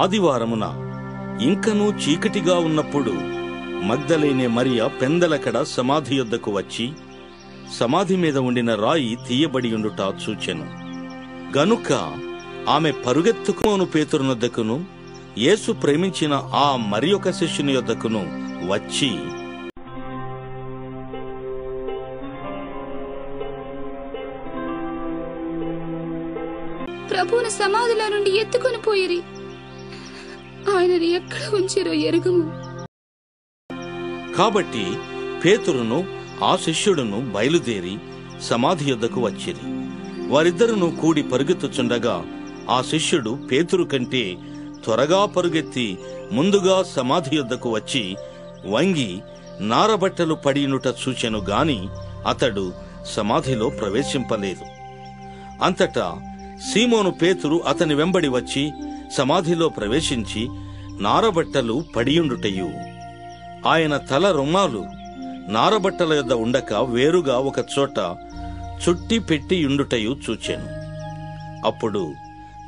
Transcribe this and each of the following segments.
ఆదివారమున ఇంకనూ చీకటిగా ఉన్నప్పుడు మగ్దలేనే మరియ పెందలకడ సమాధి యొద్దకు వచ్చి సమాధి మీద ఉండిన రాయి తీయబడి ఉండుట చూచెను. గనుక ఆమె పరుగెత్తుకును పేతురునొద్దకును యేసు ప్రేమించిన ఆ మరి ఒక శిష్యుని యొద్దకును వచ్చి, ప్రభువును సమాధిలో నుండి ఎత్తుకొని పోయిరి, ఆయనని ఎక్కడ ఉంచిరో ఎరుగుము. కాబట్టి పేతురును ఆ శిష్యుడును బయలుదేరి సమాధి యొద్దకు వచ్చిరి. వారిద్దరును కూడి పరుగెత్తుచుండగా ఆ శిష్యుడు పేతురు కంటే త్వరగా పరుగెత్తి ముందుగా సమాధి యొద్దకు వచ్చి వంగి నారబట్టలు పడినుట చూచెను గాని అతడు సమాధిలో ప్రవేశింపలేదు. అంతటా సీమోను పేతురు అతని వెంబడి వచ్చి సమాధిలో ప్రవేశించి నారబట్టలు పడియుండుటయు ఆయన తల రుమాలు నారబట్టల యొద్ద ఉండక వేరుగా ఒక చోట చుట్టి పెట్టియుండుటయు చూచెను. అప్పుడు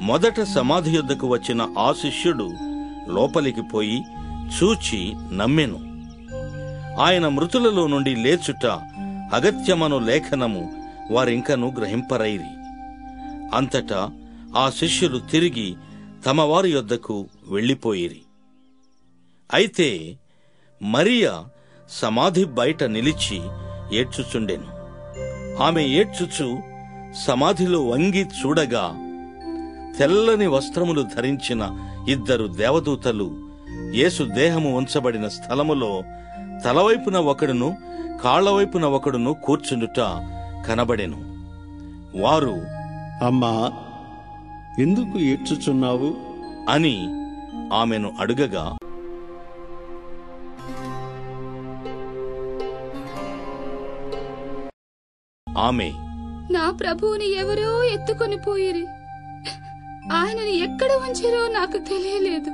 మొదట సమాధి యొద్దకు వచ్చిన ఆ శిష్యుడు లోపలికి పోయి చూచి నమ్మెను. ఆయన మృతులలో నుండి లేచుట అగత్యమను లేఖనము వారింకను గ్రహింపరైరి. అంతటా ఆ శిష్యులు తిరిగి తమ వారి యొద్దకు వెళ్లిపోయిరి. అయితే మరియ సమాధి బయట నిలిచి ఏడ్చుచుండెను. ఆమె ఏడ్చుచు సమాధిలో వంగి చూడగా తెల్లని వస్త్రములు ధరించిన ఇద్దరు దేవదూతలు యేసు దేహము ఉంచబడిన స్థలములో తలవైపున ఒకడును కాళ్లవైపున ఒకడును కూర్చుండుట కనబడెను. వారు, అమ్మా, ఎందుకు ఏడ్చుచున్నావు అని ఆమెను అడుగగా, ఆమె, నా ప్రభువుని ఎవరో ఎత్తుకొని పోయిరి, ఆయనని ఎక్కడ ఉంచారో నాకు తెలియలేదు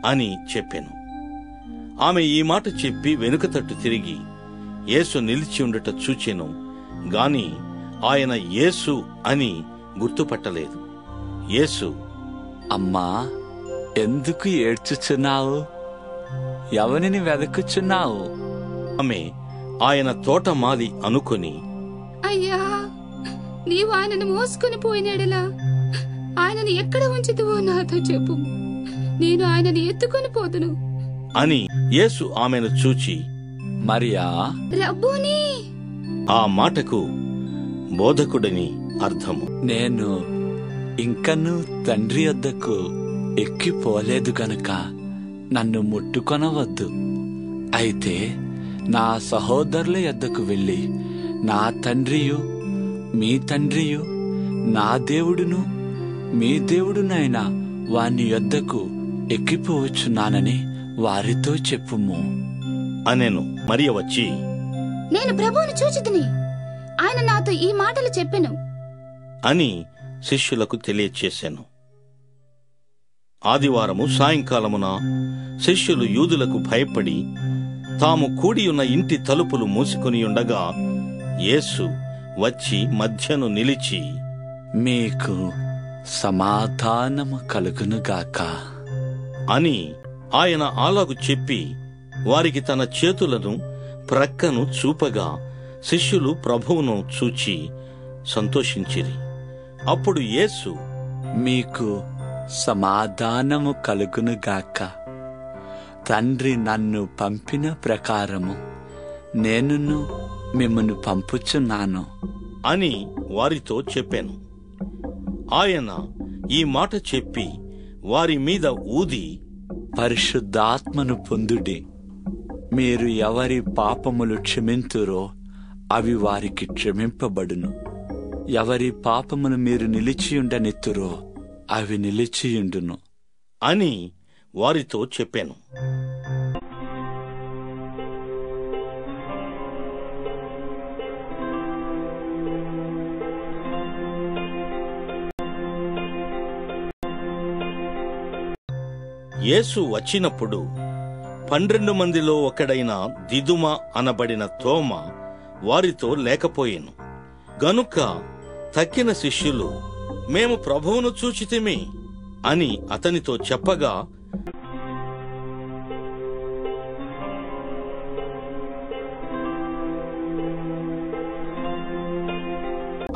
అని చెప్పెను. ఆమె ఈ మాట చెప్పి వెనుక తట్టు తిరిగి యేసు నిలిచి ఉండుట చూచెను గాని ఆయన యేసు అని గుర్తుపట్టలేదు. యేసు, అమ్మా, ఎందుకు ఏడ్చుచున్నావు? ఎవరిని వెదకుచున్నావు? ఆమె ఆయన తోటమాలి అనుకొని, అయ్యా, నీవు ఆయనను మోసుకొని పోయినాడలా ఆయనని ఎక్కడ ఉంచుతువో నాతో చెప్పు, నేను ఆయనని ఎత్తుకొని పోదును అని యేసు ఆమెను చూచి, మరియా, రబ్బూని, ఆ మాటకు బోధకుడని అర్థము. నేను ఇంకనూ తండ్రి యొద్దకు ఎక్కిపోలేదు గనుక నన్ను ముట్టుకొనవద్దు. అయితే నా సహోదరుల యొద్దకు వెళ్ళి నా తండ్రియు మీ తండ్రియు నా దేవుడును మీ దేవుడునైనా వాని యొద్దకు ఎక్కిపోవచ్చున్నానని వారితో చెప్పుము అనెను. మరియ వచ్చి, నేను ప్రభువును చూచితిని, ఆయన నాతో ఈ మాటలు చెప్పెను అని శిష్యులకు తెలియచేశాను. ఆదివారము సాయంకాలమున శిష్యులు యూదులకు భయపడి తాము కూడియున్న ఇంటి తలుపులు మూసుకొని ఉండగా యేసు వచ్చి మధ్యను నిలిచి, మీకు సమాధానము కలుగునుగాక అని ఆయన అలాగు చెప్పి వారికి తన చేతులను ప్రక్కను చూపగా శిష్యులు ప్రభువును చూచి సంతోషించిరి. అప్పుడు యేసు, మీకు సమాధానము కలుగునుగాక. తండ్రి నన్ను పంపిన ప్రకారము నేనును మిమ్మను పంపుచున్నాను అని వారితో చెప్పాను. ఆయన ఈ మాట చెప్పి వారి మీద ఊది, పరిశుద్ధాత్మను పొందుడి. మీరు ఎవరి పాపములు క్షమింతురో అవి వారికి క్షమింపబడును. ఎవరి పాపమును మీరు నిలిచియుండనెత్తురో అవి నిలిచియుండును అని వారితో చెప్పాను. యేసు వచ్చినప్పుడు 12 మందిలో ఒకడైన దిదుమ అనబడిన తోమ వారితో లేకపోయెను. గనుక తక్కిన శిష్యులు మేము ప్రభువును చూచితిమి అని అతనితో చెప్పగా,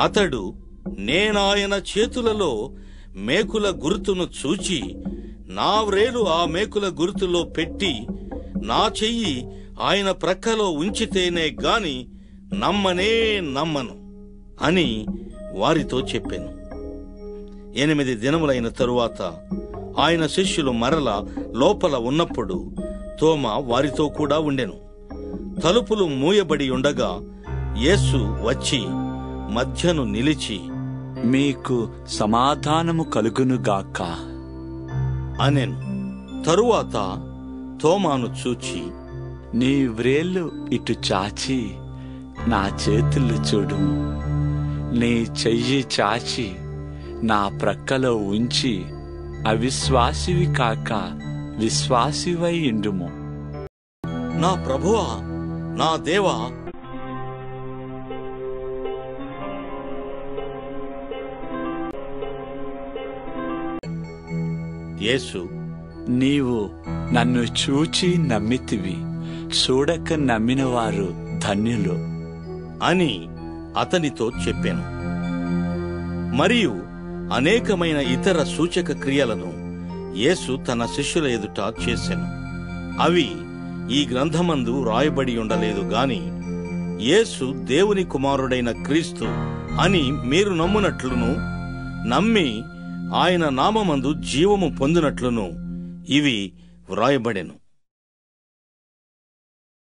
అతడు నేనాయన చేతులలో మేకుల గుర్తును చూచి నా వ్రేలు ఆ మేకుల గుర్తులో పెట్టి నా చెయ్యి ఆయన ప్రక్కలో ఉంచితేనే గాని నమ్మను అని వారితో చెప్పాను. 8 దినములైన తరువాత ఆయన శిష్యులు మరల లోపల ఉన్నప్పుడు తోమా వారితో కూడా ఉండెను. తలుపులు మూయబడి ఉండగా యేసు వచ్చి మధ్యను నిలిచి, మీకు సమాధానము కలుగునుగాక అనెను. తరువాత తోమాను చూచి, నీ వ్రేళ్ళు ఇటు చాచి నా చేతులు చూడు, నీ చెయ్యి చాచి నా ప్రక్కలో ఉంచి అవిశ్వాసివి కాక విశ్వాసివై ఇండుము. నా ప్రభువా, నా దేవా, యేసు, నీవు నన్ను చూచి నమ్మితివి, చూడక నమ్మిన వారు ధన్యులు అని అతనితో చెప్పాను. మరియు అనేకమైన ఇతర సూచక క్రియలను యేసు తన శిష్యుల ఎదుట చేసెను. అవి ఈ గ్రంథమందు రాయబడి ఉండలేదు గాని యేసు దేవుని కుమారుడైన క్రీస్తు అని మీరు నమ్మునట్లును, నమ్మి ఆయన నామమందు జీవము పొందినట్లును ఇవి వ్రాయబడెను.